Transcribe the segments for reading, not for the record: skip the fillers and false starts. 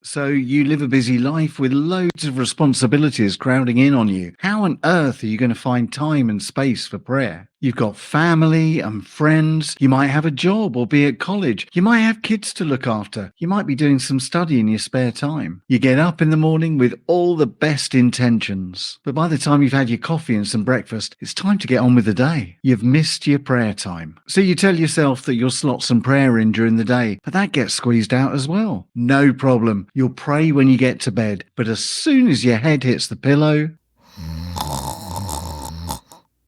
So you live a busy life with loads of responsibilities crowding in on you. How on earth are you going to find time and space for prayer? You've got family and friends. You might have a job or be at college. You might have kids to look after. You might be doing some study in your spare time. You get up in the morning with all the best intentions. But by the time you've had your coffee and some breakfast, it's time to get on with the day. You've missed your prayer time. So you tell yourself that you'll slot some prayer in during the day, but that gets squeezed out as well. No problem. You'll pray when you get to bed, but as soon as your head hits the pillow,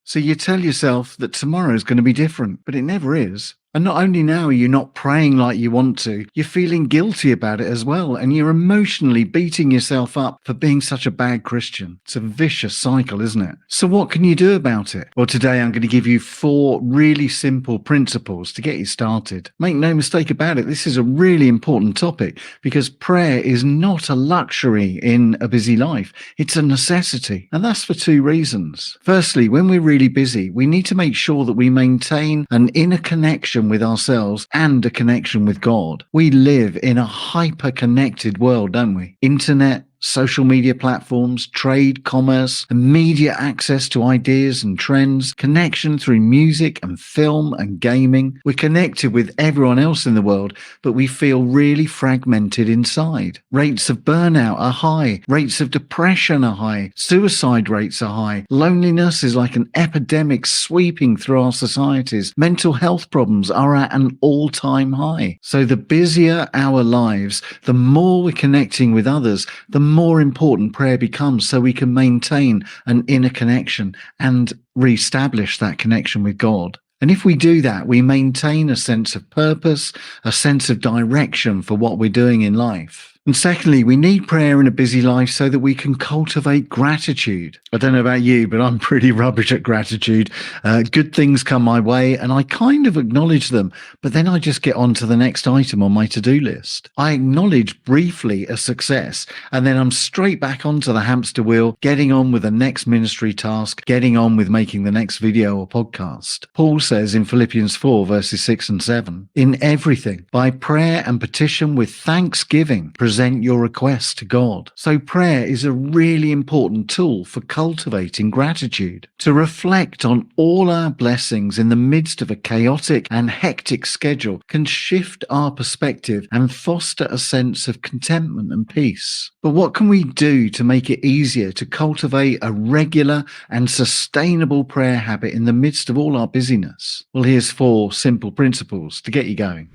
so you tell yourself that tomorrow is going to be different, but it never is. And not only now are you not praying like you want to, you're feeling guilty about it as well, and you're emotionally beating yourself up for being such a bad Christian. It's a vicious cycle, isn't it? So what can you do about it? Well, today I'm going to give you 4 really simple principles to get you started. Make no mistake about it, this is a really important topic because prayer is not a luxury in a busy life. It's a necessity, and that's for 2 reasons. Firstly, when we're really busy, we need to make sure that we maintain an inner connection with ourselves and a connection with God. We live in a hyper-connected world, don't we? Internet, social media platforms, trade, commerce, and media access to ideas and trends, connection through music and film and gaming. We're connected with everyone else in the world, but we feel really fragmented inside. Rates of burnout are high. Rates of depression are high. Suicide rates are high. Loneliness is like an epidemic sweeping through our societies. Mental health problems are at an all-time high. So the busier our lives, the more we're connecting with others, the more important prayer becomes, so we can maintain an inner connection and reestablish that connection with God. And if we do that, we maintain a sense of purpose, a sense of direction for what we're doing in life. And secondly, we need prayer in a busy life so that we can cultivate gratitude. I don't know about you, but I'm pretty rubbish at gratitude. Good things come my way and I kind of acknowledge them, but then I just get on to the next item on my to-do list. I acknowledge briefly a success and then I'm straight back onto the hamster wheel, getting on with the next ministry task, getting on with making the next video or podcast. Paul says in Philippians 4 verses 6 and 7, in everything, by prayer and petition with thanksgiving, present your requests to God. So prayer is a really important tool for cultivating gratitude, to reflect on all our blessings in the midst of a chaotic and hectic schedule can shift our perspective and foster a sense of contentment and peace. But what can we do to make it easier to cultivate a regular and sustainable prayer habit in the midst of all our busyness? Well, here's 4 simple principles to get you going.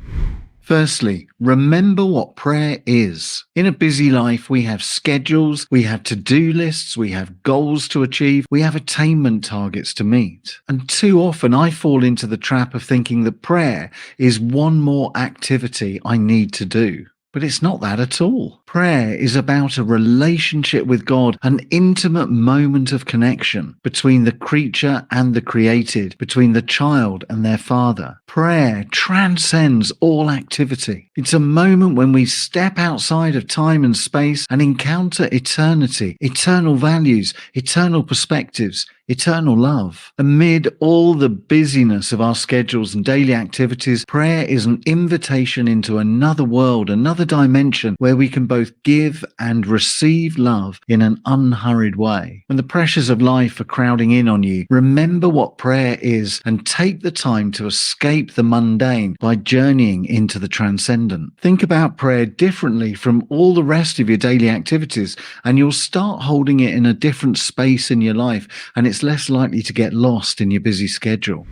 Firstly, remember what prayer is. In a busy life, we have schedules, we have to-do lists, we have goals to achieve, we have attainment targets to meet. And too often I fall into the trap of thinking that prayer is one more activity I need to do. But it's not that at all. Prayer is about a relationship with God, an intimate moment of connection between the creature and the created, between the child and their father. Prayer transcends all activity. It's a moment when we step outside of time and space and encounter eternity, eternal values, eternal perspectives, eternal love. Amid all the busyness of our schedules and daily activities, prayer is an invitation into another world, another dimension where we can both give and receive love in an unhurried way. When the pressures of life are crowding in on you, remember what prayer is and take the time to escape the mundane by journeying into the transcendent. Think about prayer differently from all the rest of your daily activities, and you'll start holding it in a different space in your life, and it's less likely to get lost in your busy schedule.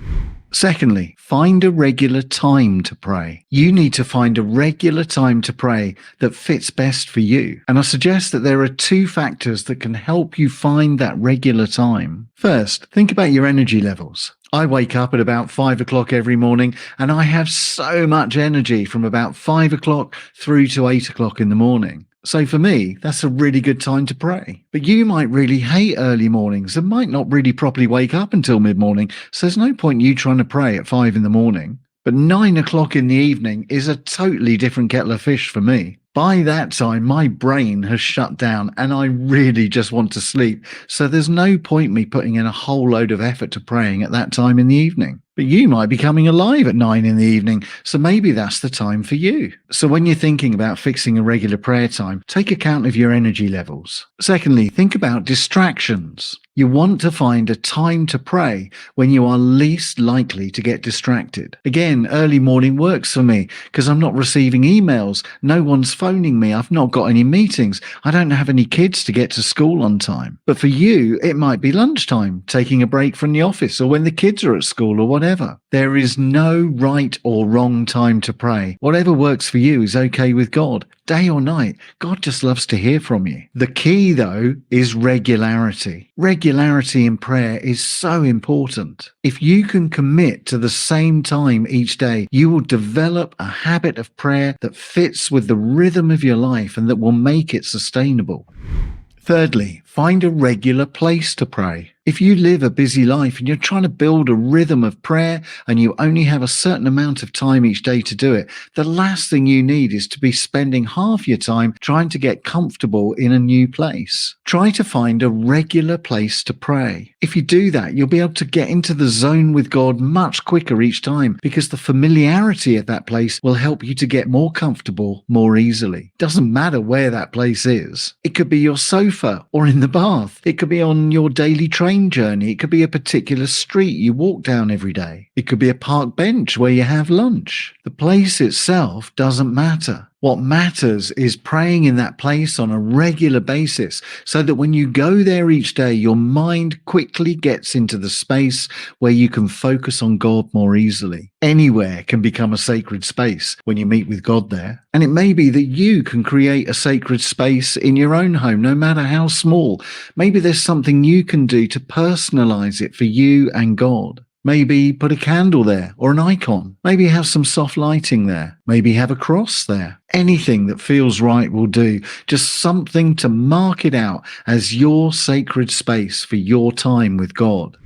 Secondly, find a regular time to pray. You need to find a regular time to pray that fits best for you. And I suggest that there are 2 factors that can help you find that regular time. First, think about your energy levels. I wake up at about 5 o'clock every morning and I have so much energy from about 5 o'clock through to 8 o'clock in the morning. So for me, that's a really good time to pray. But you might really hate early mornings and might not really properly wake up until mid-morning, so there's no point you trying to pray at 5 in the morning. But 9 o'clock in the evening is a totally different kettle of fish for me. By that time, my brain has shut down and I really just want to sleep, so there's no point me putting in a whole load of effort to praying at that time in the evening. But you might be coming alive at 9 in the evening, so maybe that's the time for you. So when you're thinking about fixing a regular prayer time, take account of your energy levels. Secondly, think about distractions. You want to find a time to pray when you are least likely to get distracted. Again, early morning works for me because I'm not receiving emails, no one's phoning me, I've not got any meetings, I don't have any kids to get to school on time. But for you, it might be lunchtime, taking a break from the office, or when the kids are at school or whatever. There is no right or wrong time to pray. Whatever works for you is okay with God. Day or night, God just loves to hear from you. The key, though, is regularity. Regularity in prayer is so important. If you can commit to the same time each day, you will develop a habit of prayer that fits with the rhythm of your life and that will make it sustainable. Thirdly, find a regular place to pray. If you live a busy life and you're trying to build a rhythm of prayer and you only have a certain amount of time each day to do it, the last thing you need is to be spending half your time trying to get comfortable in a new place. Try to find a regular place to pray. If you do that, you'll be able to get into the zone with God much quicker each time because the familiarity of that place will help you to get more comfortable more easily. Doesn't matter where that place is. It could be your sofa or in the bath. It could be on your daily train journey. It could be a particular street you walk down every day. It could be a park bench where you have lunch. The place itself doesn't matter. What matters is praying in that place on a regular basis so that when you go there each day, your mind quickly gets into the space where you can focus on God more easily. Anywhere can become a sacred space when you meet with God there. And it may be that you can create a sacred space in your own home, no matter how small. Maybe there's something you can do to personalize it for you and God. Maybe put a candle there or an icon. Maybe have some soft lighting there. Maybe have a cross there. Anything that feels right will do. Just something to mark it out as your sacred space for your time with God.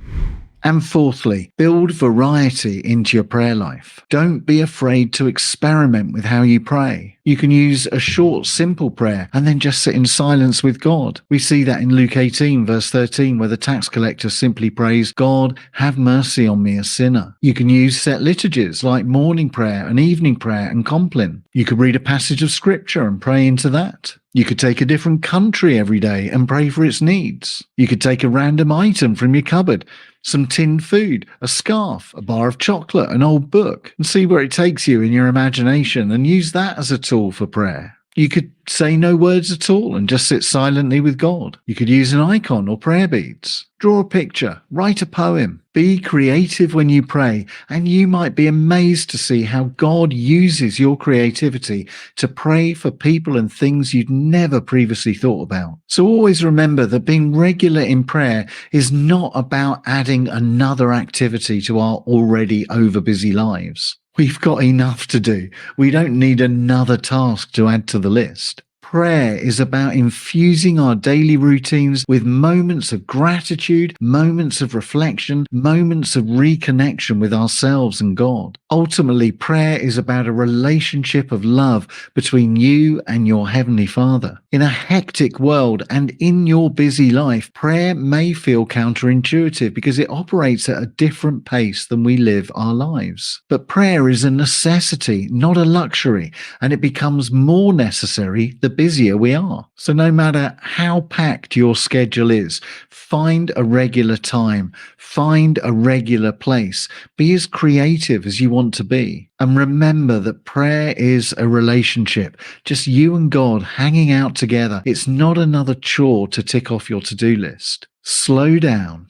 And fourthly, build variety into your prayer life. Don't be afraid to experiment with how you pray. You can use a short, simple prayer and then just sit in silence with God. We see that in Luke 18, verse 13, where the tax collector simply prays, "God, have mercy on me, a sinner." You can use set liturgies like morning prayer and evening prayer and compline. You could read a passage of scripture and pray into that. You could take a different country every day and pray for its needs. You could take a random item from your cupboard, some tinned food, a scarf, a bar of chocolate, an old book, and see where it takes you in your imagination and use that as a tool for prayer. You could say no words at all and just sit silently with God. You could use an icon or prayer beads. Draw a picture, write a poem. Be creative when you pray, and you might be amazed to see how God uses your creativity to pray for people and things you'd never previously thought about. So always remember that being regular in prayer is not about adding another activity to our already overbusy lives. We've got enough to do. We don't need another task to add to the list. Prayer is about infusing our daily routines with moments of gratitude, moments of reflection, moments of reconnection with ourselves and God. Ultimately, prayer is about a relationship of love between you and your Heavenly Father. In a hectic world and in your busy life, prayer may feel counterintuitive because it operates at a different pace than we live our lives. But prayer is a necessity, not a luxury, and it becomes more necessary the busier we are. So no matter how packed your schedule is, find a regular time, find a regular place, be as creative as you want to be. And remember that prayer is a relationship, just you and God hanging out together. It's not another chore to tick off your to-do list. Slow down,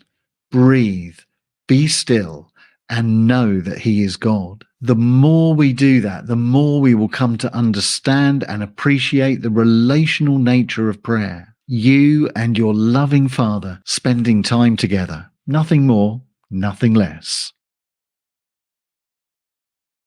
breathe, be still, and know that He is God. The more we do that, the more we will come to understand and appreciate the relational nature of prayer. You and your loving Father spending time together. Nothing more, nothing less.